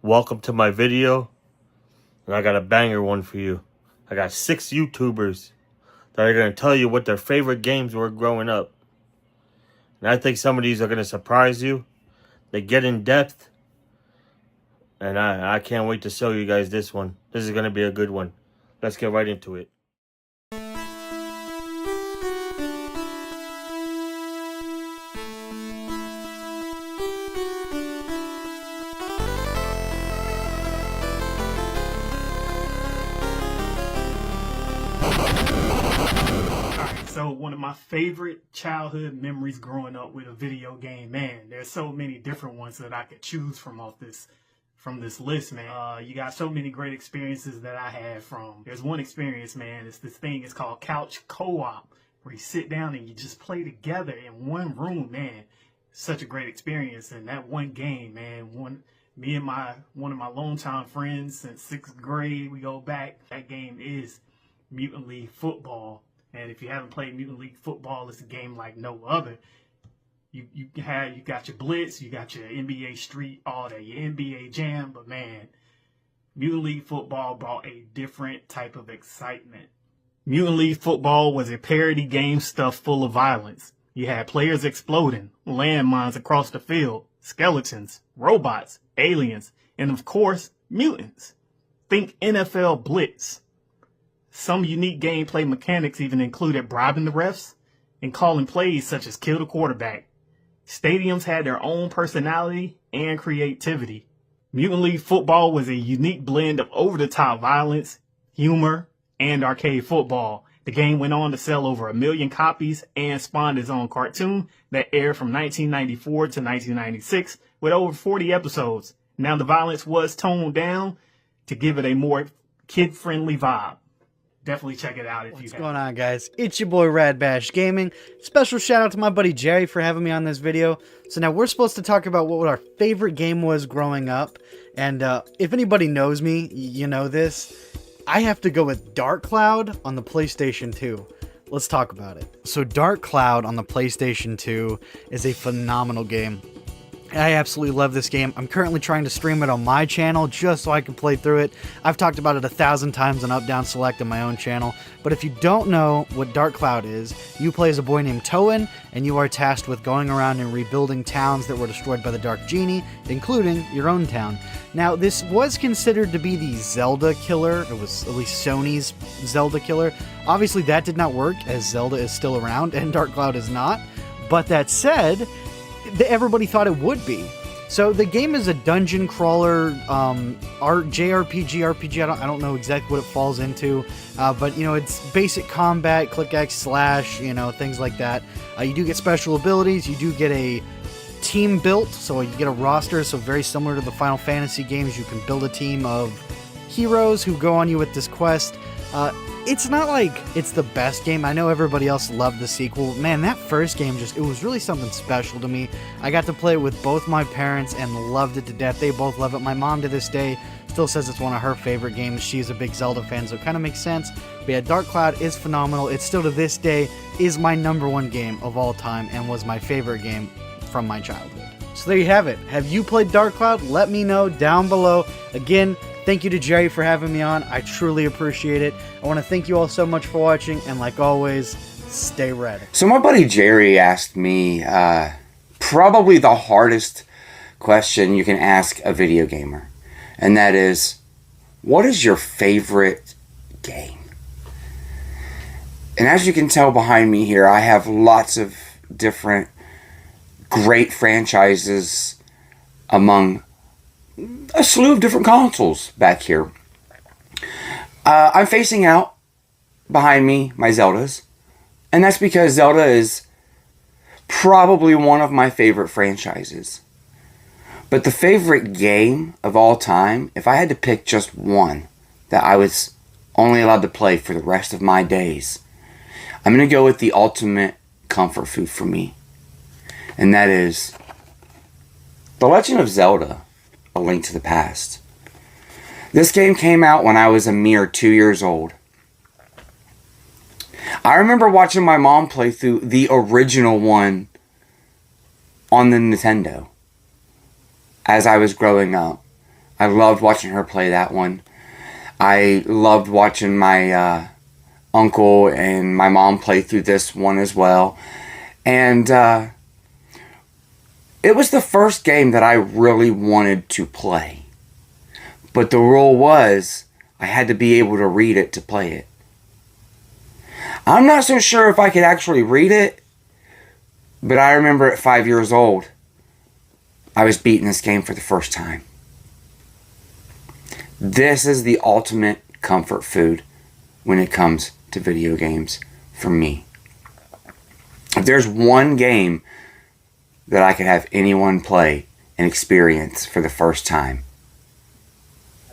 Welcome to my video, and I got a banger one for you. I got 6 YouTubers that are going to tell you what their favorite games were growing up. And I think some of these are going to surprise you. They get in depth, and I can't wait to show you guys this one. This is going to be a good one. Let's get right into it. So one of my favorite childhood memories growing up with a video game, man, there's so many different ones that I could choose from this list, man. You got so many great experiences that I had from. There's one experience, man, it's called Couch Co-op, where you sit down and you just play together in one room, man. Such a great experience. And that one game, man, one of my longtime friends since 6th grade, we go back. That game is Mutant League Football. And if you haven't played Mutant League Football, it's a game like no other. You got your Blitz, you got your NBA Street, all that, your NBA Jam, but man, Mutant League Football brought a different type of excitement. Mutant League Football was a parody game stuffed full of violence. You had players exploding, landmines across the field, skeletons, robots, aliens, and of course, mutants. Think NFL Blitz. Some unique gameplay mechanics even included bribing the refs and calling plays such as kill the quarterback. Stadiums had their own personality and creativity. Mutant League Football was a unique blend of over-the-top violence, humor, and arcade football. The game went on to sell over 1 million copies and spawned its own cartoon that aired from 1994 to 1996 with over 40 episodes. Now the violence was toned down to give it a more kid-friendly vibe. Definitely check it out if you have. What's going on, guys? It's your boy Rad Bash Gaming. Special shout out to my buddy Jerry for having me on this video. So now we're supposed to talk about what our favorite game was growing up. And if anybody knows me, you know this. I have to go with Dark Cloud on the PlayStation 2. Let's talk about it. So Dark Cloud on the PlayStation 2 is a phenomenal game. I absolutely love this game. I'm currently trying to stream it on my channel just so I can play through it. I've talked about it 1,000 times on Up Down Select on my own channel. But if you don't know what Dark Cloud is, you play as a boy named Toan, and you are tasked with going around and rebuilding towns that were destroyed by the Dark Genie, including your own town. Now, this was considered to be the Zelda killer. It was at least Sony's Zelda killer. Obviously, that did not work, as Zelda is still around and Dark Cloud is not. But that said, everybody thought it would be. So the game is a dungeon crawler, JRPG, RPG. I don't know exactly what it falls into, but you know, it's basic combat, click X slash, you know, things like that. You do get special abilities. You do get a team built, so you get a roster. So very similar to the Final Fantasy games, you can build a team of heroes who go on you with this quest. It's not like it's the best game. I know everybody else loved the sequel. Man, that first game it was really something special to me. I got to play it with both my parents and loved it to death. They both love it. My mom to this day still says it's one of her favorite games. She's a big Zelda fan, so it kind of makes sense. But yeah, Dark Cloud is phenomenal. It still to this day is my #1 game of all time and was my favorite game from my childhood. So there you have it. Have you played Dark Cloud? Let me know down below. Again, thank you to Jerry for having me on. I truly appreciate it. I want to thank you all so much for watching, and like always, stay red. So my buddy Jerry asked me probably the hardest question you can ask a video gamer, and that is, what is your favorite game? And as you can tell behind me here, I have lots of different great franchises among a slew of different consoles back here. I'm facing out behind me my Zeldas, and that's because Zelda is probably one of my favorite franchises. But the favorite game of all time, if I had to pick just one that I was only allowed to play for the rest of my days, I'm going to go with the ultimate comfort food for me, and that is The Legend of Zelda: A Link to the Past. This game came out when I was a mere 2 years old. I remember watching my mom play through the original one on the Nintendo as I was growing up. I loved watching her play that one. I loved watching my uncle and my mom play through this one as well. And it was the first game that I really wanted to play. But the rule was I had to be able to read it to play it. I'm not so sure if I could actually read it, but I remember at 5 years old, I was beating this game for the first time. This is the ultimate comfort food when it comes to video games for me. If there's one game that I could have anyone play and experience for the first time,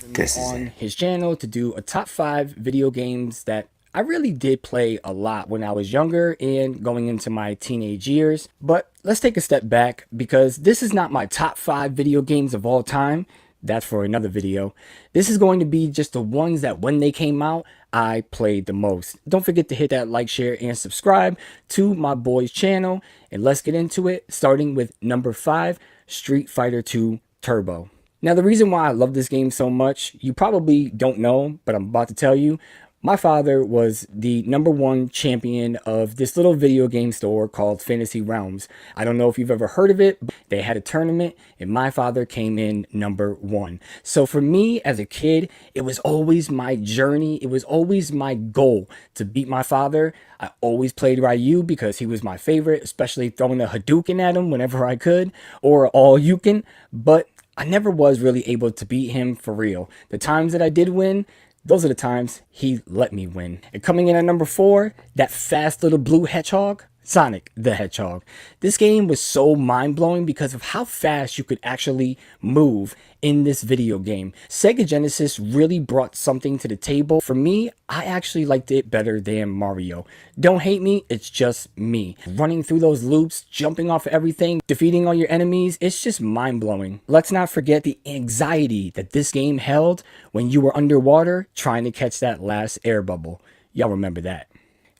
this is on it. his channel to do a top 5 video games that I really did play a lot when I was younger and going into my teenage years. But let's take a step back, because this is not my top 5 video games of all time. That's for another video. This is going to be just the ones that when they came out, I played the most. Don't forget to hit that like, share, and subscribe to my boy's channel. And let's get into it, starting with number 5, Street Fighter 2 Turbo. Now, the reason why I love this game so much, you probably don't know, but I'm about to tell you. My father was the #1 champion of this little video game store called Fantasy Realms. I don't know if you've ever heard of it, but they had a tournament and my father came in #1. So for me as a kid, it was always my journey. It was always my goal to beat my father. I always played Ryu because he was my favorite, especially throwing a Hadouken at him whenever I could, or all you can, but I never was really able to beat him for real. The times that I did win, those are the times he let me win. And coming in at number 4, that fast little blue hedgehog, Sonic the Hedgehog. This game was so mind-blowing because of how fast you could actually move in this video game. Sega Genesis really brought something to the table. For me, I actually liked it better than Mario. Don't hate me, it's just me. Running through those loops, jumping off of everything, defeating all your enemies, it's just mind-blowing. Let's not forget the anxiety that this game held when you were underwater trying to catch that last air bubble. Y'all remember that.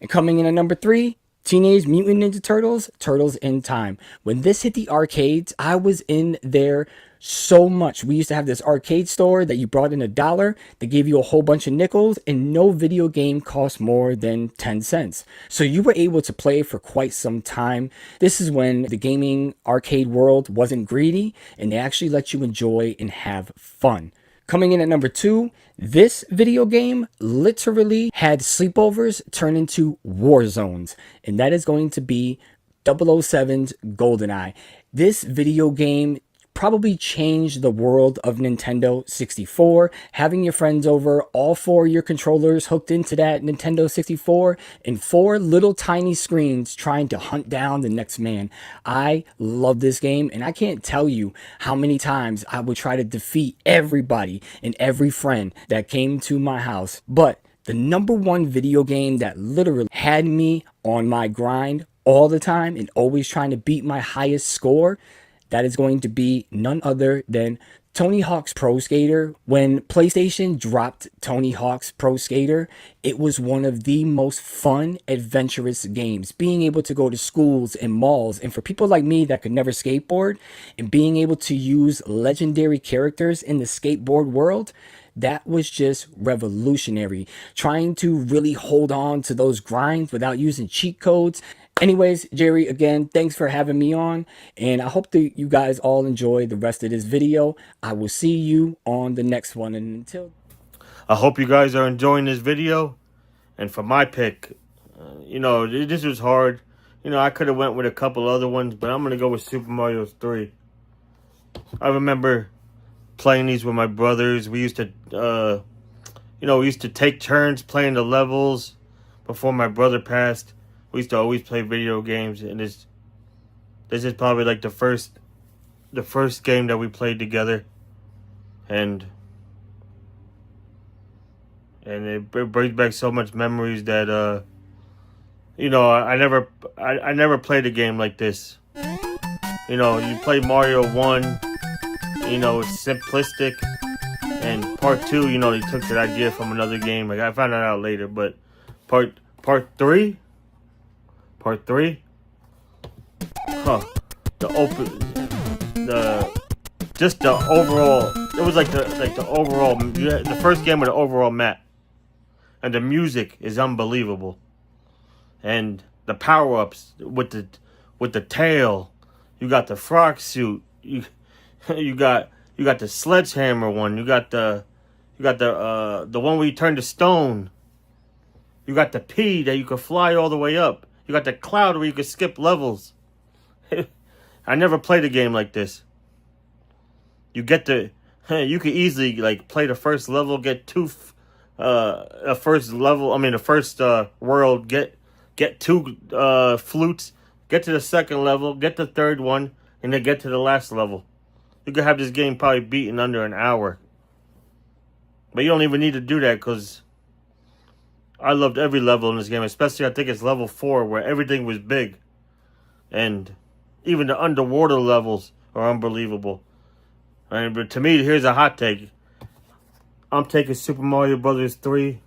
And coming in at number 3, Teenage Mutant Ninja Turtles, Turtles in Time. When this hit the arcades, I was in there so much. We used to have this arcade store that you brought in $1. They gave you a whole bunch of nickels, and no video game cost more than 10 cents. So you were able to play for quite some time. This is when the gaming arcade world wasn't greedy, and they actually let you enjoy and have fun. Coming in at number 2, this video game literally had sleepovers turn into war zones, and that is going to be 007's GoldenEye. This video game probably changed the world of Nintendo 64. Having your friends over, all 4 of your controllers hooked into that Nintendo 64, and 4 little tiny screens trying to hunt down the next man. I love this game, and I can't tell you how many times I would try to defeat everybody and every friend that came to my house. But the #1 video game that literally had me on my grind all the time and always trying to beat my highest score, that is going to be none other than Tony Hawk's Pro Skater. When PlayStation dropped Tony Hawk's Pro Skater, it was one of the most fun, adventurous games. Being able to go to schools and malls, and for people like me that could never skateboard, and being able to use legendary characters in the skateboard world, that was just revolutionary. Trying to really hold on to those grinds without using cheat codes. Anyways, Jerry, again, thanks for having me on, and I hope that you guys all enjoy the rest of this video. I will see you on the next one, and until... I hope you guys are enjoying this video. And for my pick, this was hard. I could have went with a couple other ones, but I'm going to go with Super Mario 3. I remember playing these with my brothers. We used to, we used to take turns playing the levels before my brother passed. We used to always play video games, and this is probably like the first game that we played together, and it brings back so much memories that I never played a game like this. You play Mario 1, it's simplistic, and part 2, they took that idea from another game. Like, I found that out later, but part 3. Part 3? Huh. The overall was like the overall, the first game with the overall map, and the music is unbelievable, and the power ups with the tail, you got the frog suit, you got the sledgehammer one, you got the one where you turn to stone, you got the P that you could fly all the way up, you got the cloud where you could skip levels. I never played a game like this. You could easily like play the first level, get the first world, get two flutes, get to the second level, get the third one, and then get to the last level. You could have this game probably beat in under an hour. But you don't even need to do that because I loved every level in this game, especially I think it's level 4 where everything was big. And even the underwater levels are unbelievable. But to me, here's a hot take. I'm taking Super Mario Bros. 3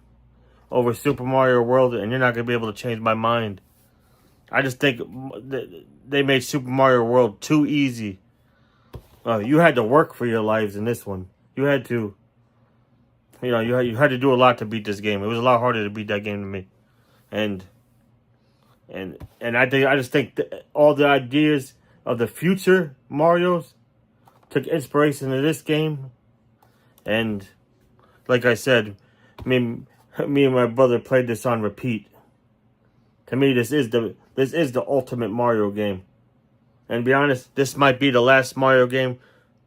over Super Mario World, and you're not going to be able to change my mind. I just think they made Super Mario World too easy. You had to work for your lives in this one. You had to, you had to do a lot to beat this game. It was a lot harder to beat that game than me. And I just think all the ideas of the future Marios took inspiration in this game. And like I said, me and my brother played this on repeat. To me, this is the ultimate Mario game. And to be honest, this might be the last Mario game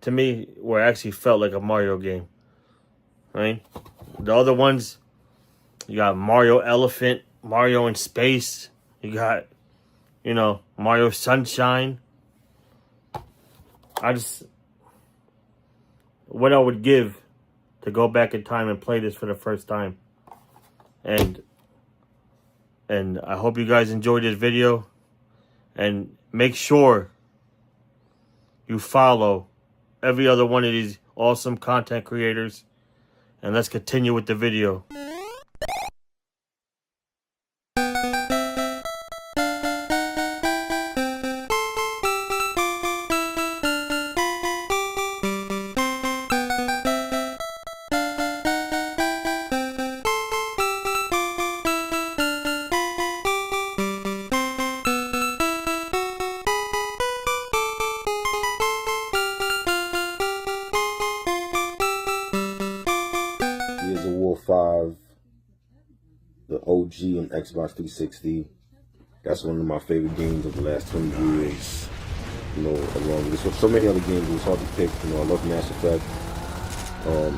to me where it actually felt like a Mario game. Right? The other ones, you got Mario Elephant, Mario in Space, you got, Mario Sunshine. What I would give to go back in time and play this for the first time. And I hope you guys enjoyed this video. And make sure you follow every other one of these awesome content creators. And let's continue with the video. Gears of War 5, the OG and Xbox 360. That's one of my favorite games of the last 20 years. Along with so many other games, it was hard to pick. I love Mass Effect,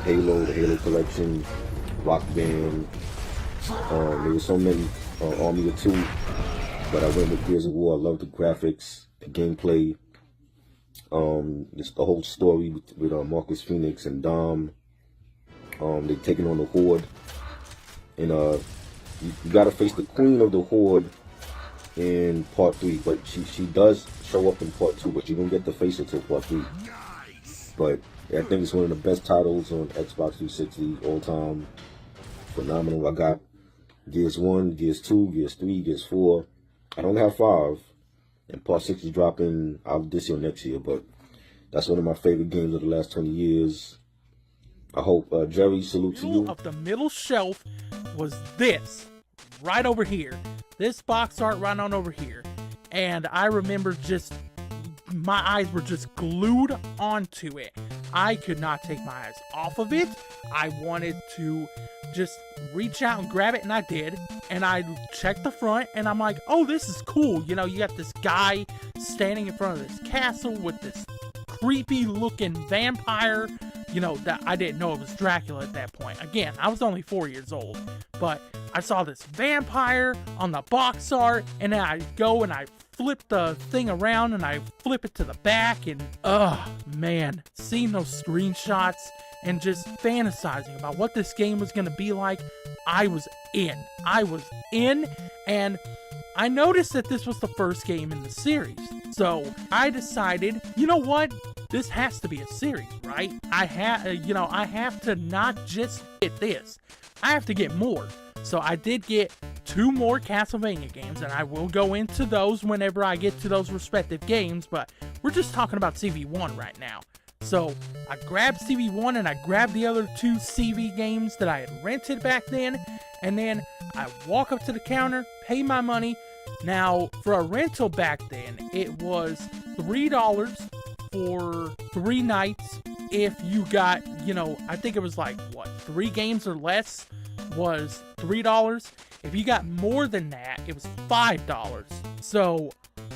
Halo, the Halo collection, Rock Band. There were so many, Army of 2, but I went with Gears of War. I love the graphics, the gameplay, just the whole story with Marcus Phoenix and Dom. They taking on the Horde, and you gotta face the Queen of the Horde in Part 3, but she does show up in Part 2, but you don't get to face her till Part 3. But I think it's one of the best titles on Xbox 360 all time. Phenomenal. I got Gears 1, Gears 2, Gears 3, Gears 4. I don't have 5, and Part 6 is dropping out this year or next year, but that's one of my favorite games of the last 20 years. I hope, Jerry, salute to you. Of the middle shelf was this, right over here. This box art right on over here. And I remember my eyes were just glued onto it. I could not take my eyes off of it. I wanted to just reach out and grab it, and I did. And I checked the front, and I'm like, oh, this is cool. You got this guy standing in front of this castle with this creepy looking vampire, that I didn't know it was Dracula at that point. Again, I was only 4 years old, but I saw this vampire on the box art, and then I go and I flip the thing around and I flip it to the back, and man, seeing those screenshots and just fantasizing about what this game was going to be like, I was in, and I noticed that this was the first game in the series. So I decided, you know what? This has to be a series, right? I have to not just get this. I have to get more. So I did get 2 more Castlevania games, and I will go into those whenever I get to those respective games, but we're just talking about CV1 right now. So I grabbed CV1 and I grabbed the other 2 CV games that I had rented back then, and then I walk up to the counter, pay my money. Now, for a rental back then, it was $3 for 3 nights. If you got, I think it was like, 3 games or less was $3. If you got more than that, it was $5. So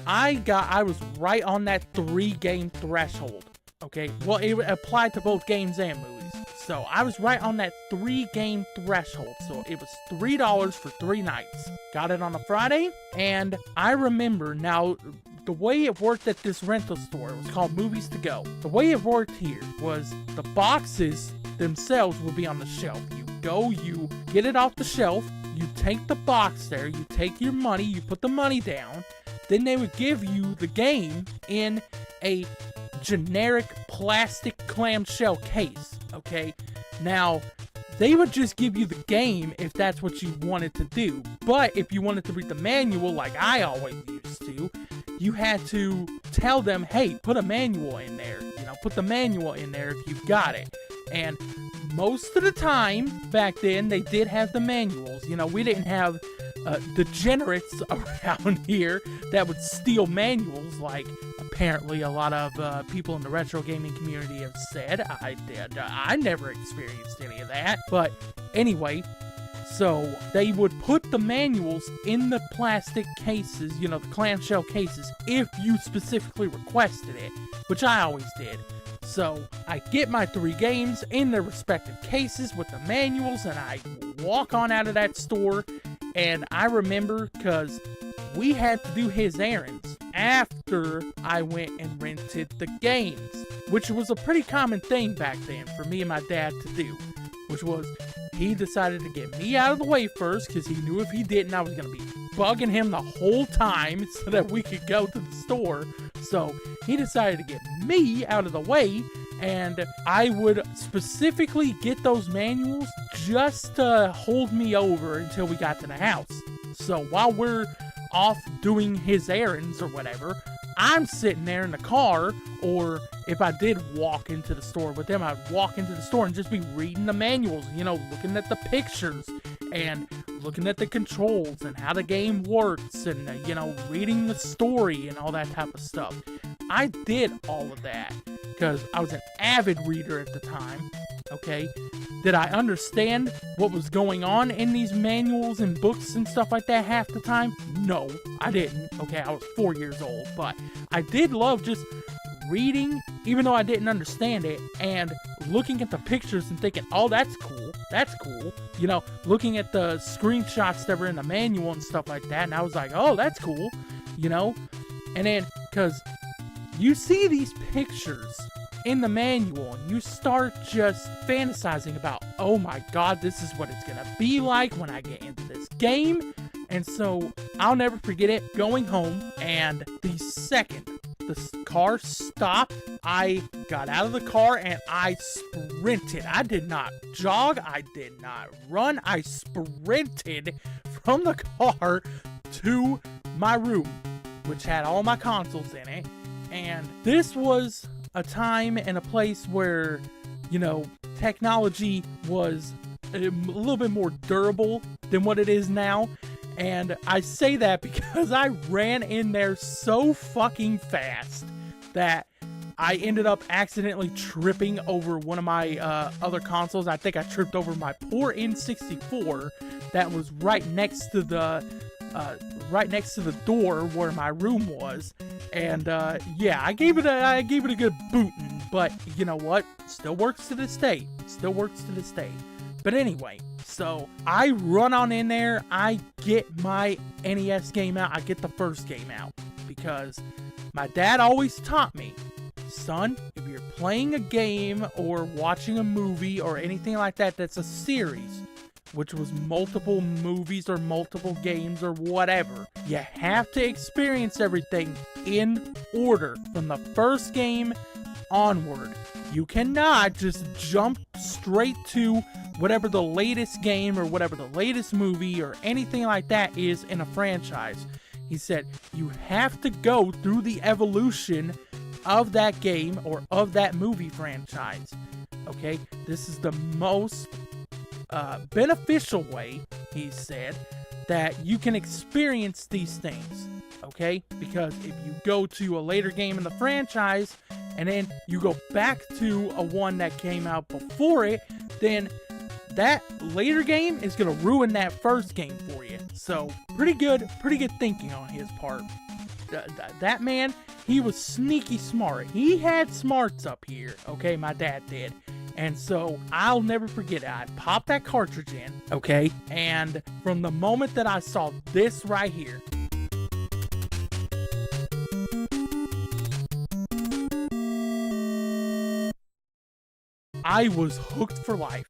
I was right on that 3 game threshold. Okay, well, it applied to both games and movies. So I was right on that 3 game threshold. So it was $3 for 3 nights. Got it on a Friday, and I remember now the way it worked at this rental store. It was called Movies to Go. The way it worked here was the boxes themselves would be on the shelf. You go, you get it off the shelf, you take the box there, you take your money, you put the money down, then they would give you the game in a generic plastic clamshell case, okay? Now, they would just give you the game if that's what you wanted to do, but if you wanted to read the manual like I always used to, you had to tell them, hey, put a manual in there, put the manual in there if you've got it. And most of the time back then, they did have the manuals. We didn't have degenerates around here that would steal manuals like apparently a lot of people in the retro gaming community have said. I did. I never experienced any of that. But anyway, so they would put the manuals in the plastic cases, the clamshell cases, if you specifically requested it, which I always did. So I get my 3 games in their respective cases with the manuals, and I walk on out of that store. And I remember because we had to do his errands after I went and rented the games, which was a pretty common thing back then for me and my dad to do, which was he decided to get me out of the way first because he knew if he didn't, I was going to be bugging him the whole time so that we could go to the store. So he decided to get me out of the way, and I would specifically get those manuals just to hold me over until we got to the house. So while we're off doing his errands or whatever, I'm sitting there in the car, or if I did walk into the store with him, I'd walk into the store and just be reading the manuals, looking at the pictures and looking at the controls and how the game works and, reading the story and all that type of stuff. I did all of that because I was an avid reader at the time, okay? Did I understand what was going on in these manuals and books and stuff like that half the time? No, I didn't. Okay, I was 4 years old, but I did love just reading, even though I didn't understand it, and looking at the pictures and thinking, oh, that's cool, looking at the screenshots that were in the manual and stuff like that, and I was like, oh, that's cool, and then, because you see these pictures in the manual and you start just fantasizing about, oh my god, this is what it's gonna be like when I get into this game. And so I'll never forget it, going home, and the second the car stopped, I got out of the car and I sprinted. I did not jog, I did not run, I sprinted from the car to my room, which had all my consoles in it. And this was a time and a place where, technology was a little bit more durable than what it is now. And I say that because I ran in there so fucking fast that I ended up accidentally tripping over one of my other consoles. I think I tripped over my poor N64 that was right next to the door where my room was. And yeah, I gave it a good booting, but you know what? Still works to this day. But anyway, so I run on in there, I get my NES game out, I get the first game out, because my dad always taught me, son, if you're playing a game or watching a movie or anything like that that's a series, which was multiple movies or multiple games or whatever, you have to experience everything in order from the first game onward. You cannot just jump straight to whatever the latest game or whatever the latest movie or anything like that is in a franchise. He said, you have to go through the evolution of that game or of that movie franchise. Okay, this is the most beneficial way, he said, that you can experience these things. Okay, because if you go to a later game in the franchise and then you go back to a one that came out before it, then that later game is going to ruin that first game for you. So pretty good thinking on his part. That man, he was sneaky smart. He had smarts up here. Okay, my dad did. And so I'll never forget it. I popped that cartridge in, okay? And from the moment that I saw this right here, I was hooked for life.